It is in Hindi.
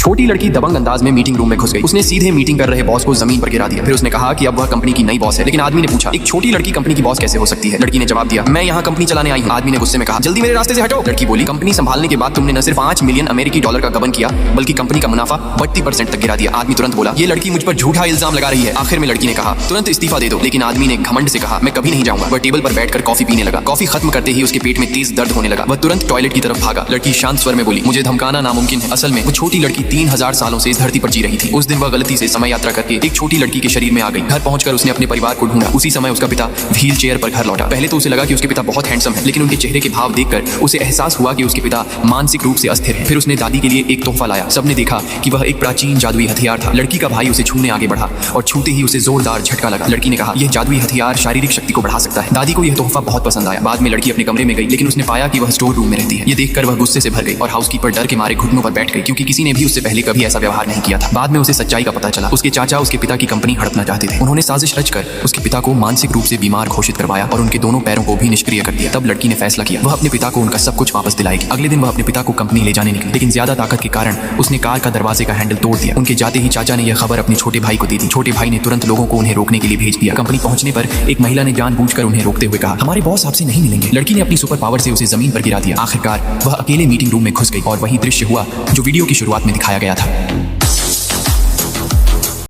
छोटी लड़की दबंग अंदाज में मीटिंग रूम में घुस गई। उसने सीधे मीटिंग कर रहे बॉस को जमीन पर गिरा दिया। फिर उसने कहा कि अब वह कंपनी की नई बॉस है। लेकिन आदमी ने पूछा, एक छोटी लड़की कंपनी की बॉस कैसे हो सकती है? लड़की ने जवाब दिया, मैं यहाँ कंपनी चलाने आई हूँ। आदमी ने गुस्से में कहा, जल्दी मेरे रास्ते से हटो। लड़की बोली, कंपनी संभालने के बाद तुमने न सिर्फ 5 मिलियन अमेरिकी डॉलर का गबन किया, बल्कि कंपनी का मुनाफा 32% तक गिरा दिया। आदमी तुरंत बोला, ये लड़की मुझ पर झूठा इल्जाम लगा रही है। आखिर में लड़की ने कहा, तुरंत इस्तीफा दे दो। लेकिन आदमी ने घमंड से कहा, मैं कभी नहीं जाऊंगा। वह टेबल पर बैठकर कॉफी पीने लगा। कॉफी खत्म करते ही उसके पेट में तेज दर्द होने लगा। वह तुरंत टॉयलेट की तरफ भागा। लड़की शांत स्वर में बोली, मुझे धमकाना नामुमकिन है। असल में वो छोटी लड़की 3000 सालों से इस धरती पर जी रही थी। उस दिन वह गलती से समय यात्रा करके एक छोटी लड़की के शरीर में आ गई। घर पहुंचकर उसने अपने परिवार को ढूंढा। उसी समय उसका पिता व्हील चेयर पर घर लौटा। पहले तो उसे लगा कि उसके पिता बहुत हैंडसम है, लेकिन उनके चेहरे के भाव देखकर उसे एहसास हुआ कि उसके पिता मानसिक रूप से अस्थिर है। फिर उसने दादी के लिए एक तोहफा लाया। सबने देखा कि वह एक प्राचीन जादुई हथियार था। लड़की का भाई उसे छूने आगे बढ़ा और छूते ही उसे जोरदार झटका लगा। लड़की ने कहा, यह जादुई हथियार शारीरिक शक्ति को बढ़ा सकता है। दादी को यह तोहफा बहुत पसंद आया। बाद में लड़की अपने कमरे में गई, लेकिन उसने पाया कि वह स्टोर रूम में रहती है। ये देखकर वह गुस्से से भर गई और हाउसकीपर डर के मारे घुटनों पर बैठ गई, क्योंकि किसी ने भी उससे पहले कभी ऐसा व्यवहार नहीं किया था। बाद में उसे सच्चाई का पता चला। उसके चाचा उसके पिता की कंपनी हड़पना चाहते थे। उन्होंने साजिश रचकर उसके पिता को मानसिक रूप से बीमार घोषित करवाया और उनके दोनों पैरों को भी निष्क्रिय कर दिया। तब लड़की ने फैसला किया, वह अपने पिता को उनका सब कुछ वापस दिलाएगी। अगले दिन वह अपने पिता को कंपनी ले जाने निकली, लेकिन ज्यादा ताकत के कारण उसने कार का दरवाजे का हैंडल तोड़ दिया। उनके जाते ही चाचा ने यह खबर अपने छोटे भाई को दी थी। छोटे भाई ने तुरंत लोगों को उन्हें रोकने के लिए भेज दिया। कंपनी पहुंचने पर एक महिला ने जानबूझकर उन्हें रोकते हुए कहा, हमारे बॉस आपसे नहीं मिलेंगे। लड़की ने अपनी सुपर पावर से उसे जमीन पर गिरा दिया। आखिरकार वह अकेले मीटिंग रूम में घुस गई और वही दृश्य हुआ जो वीडियो की शुरुआत में दिखाया गया था।